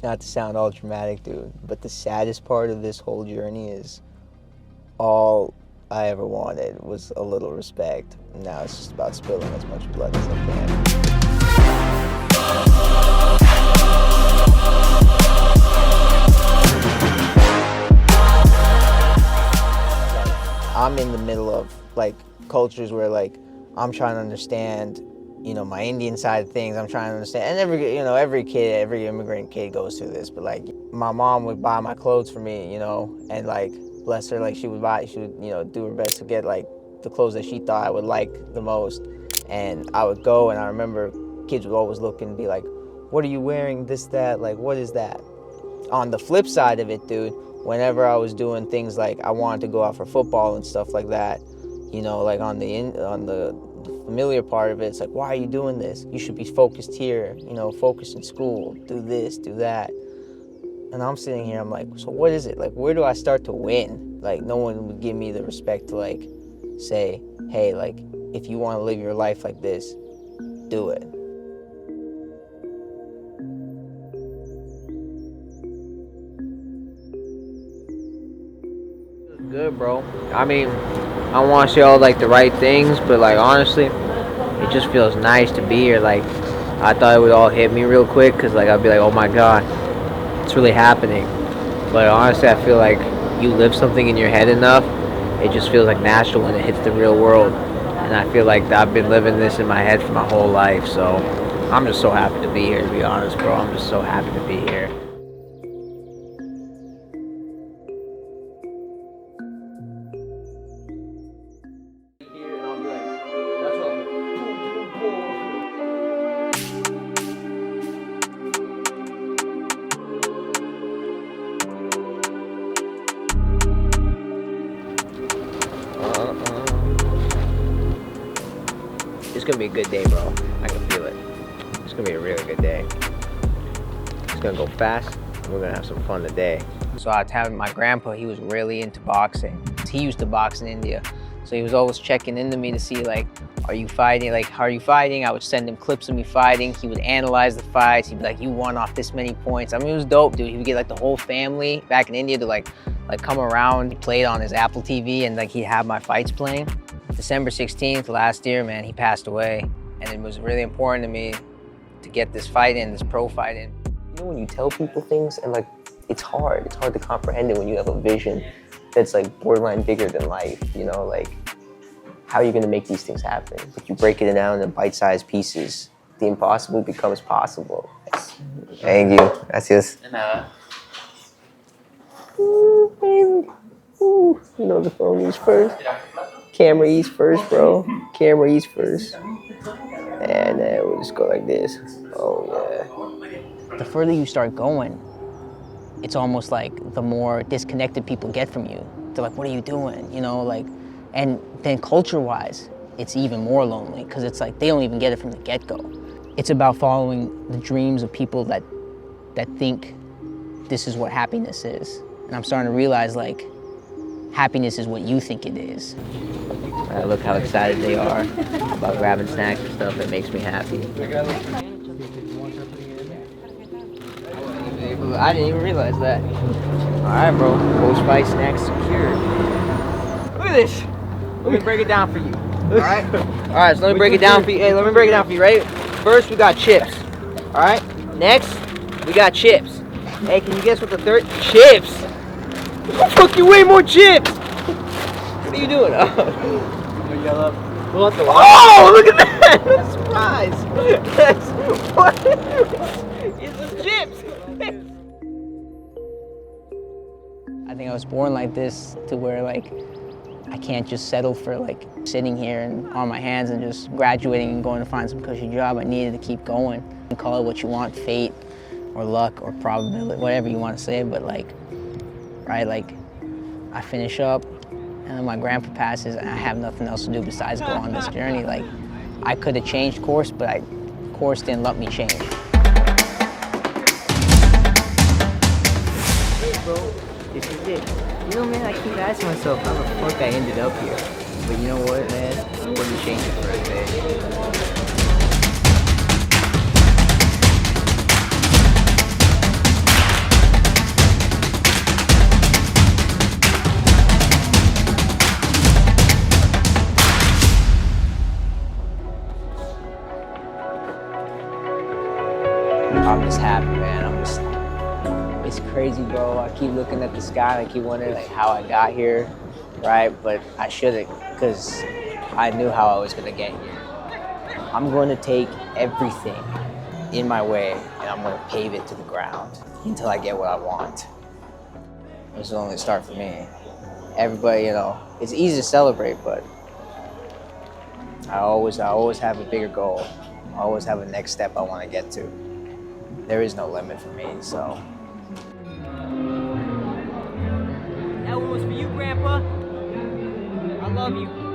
not to sound all dramatic, dude, but the saddest part of this whole journey is all I ever wanted was a little respect. Now it's just about spilling as much blood as I can. I'm in the middle of like cultures where like I'm trying to understand, you know, my Indian side of things. I'm trying to understand, and every kid, every immigrant kid goes through this. But like, my mom would buy my clothes for me, you know, and like, bless her, like she would, you know, do her best to get like the clothes that she thought I would like the most. And I would go, and I remember kids would always look and be like, "What are you wearing? This, that, like, what is that?" On the flip side of it, dude, whenever I was doing things like I wanted to go out for football and stuff like that, you know, like on the familiar part of it, it's like, why are you doing this? You should be focused here, you know, focused in school, do this, do that. And I'm sitting here, I'm like, so what is it? Like, where do I start to win? Like, no one would give me the respect to like say, hey, like, if you want to live your life like this, do it. Good, bro. I mean, I want to say all like the right things, but like honestly, it just feels nice to be here. Like, I thought it would all hit me real quick, cause like I'd be like, oh my god, it's really happening. But honestly, I feel like you live something in your head enough, it just feels like natural when it hits the real world. And I feel like I've been living this in my head for my whole life. So I'm just so happy to be here, to be honest, bro. I'm just so happy to be here. It's gonna be a good day, bro. I can feel it. It's gonna be a really good day. It's gonna go fast, and we're gonna have some fun today. So I was having my grandpa, he was really into boxing. He used to box in India. So he was always checking into me to see like, are you fighting? Like, how are you fighting? I would send him clips of me fighting. He would analyze the fights. He'd be like, you won off this many points. I mean, it was dope, dude. He would get like the whole family back in India to like come around. He played on his Apple TV and like he'd have my fights playing. December 16th last year, man, he passed away. And it was really important to me to get this fight in, this pro fight in. You know, when you tell people things and like, it's hard to comprehend it when you have a vision that's like borderline bigger than life, you know, like how are you gonna make these things happen? If you break it down in bite-sized pieces, the impossible becomes possible. Thank you, gracias. Ooh, baby. Ooh, you know the phone eats first. Camera eats first, bro. Camera eats first. And then we'll just go like this. Oh yeah. The further you start going, it's almost like the more disconnected people get from you. They're like, what are you doing? You know, like, and then culture-wise, it's even more lonely because it's like they don't even get it from the get-go. It's about following the dreams of people that think this is what happiness is. And I'm starting to realize like, happiness is what you think it is. Look how excited they are about grabbing snacks and stuff. It makes me happy. I didn't even realize that. All right, bro. Post-fight snacks secured. Look at this. Let me break it down for you. All right? All right, so let me break it down for you. Hey, let me break it down for you, right? First, we got chips. All right? Next, we got chips. Hey, can you guess what the third? Chips. Fuck you, way more chips. What are you doing? Oh, look at that. That's a surprise. That's what? It's the chips. I think I was born like this to where like I can't just settle for like sitting here and on my hands and just graduating and going to find some cushy job. I needed to keep going. You can call it what you want, fate or luck or probability, whatever you want to say, but like, right, like I finish up and then my grandpa passes and I have nothing else to do besides go on this journey. Like I could have changed course, but course didn't let me change. This is it. You know, man, I keep asking myself how the fuck I ended up here. But you know what, man? I wouldn't change it for a day. happy, man. It's crazy, bro. I keep looking at the sky and I keep wondering like how I got here, right? But I shouldn't, because I knew how I was gonna get here. I'm going to take everything in my way and I'm gonna pave it to the ground until I get what I want. This is only the start for me. Everybody, you know, it's easy to celebrate, but I always have a bigger goal. I always have a next step I want to get to. There is no limit for me, so. That one was for you, Grandpa. I love you.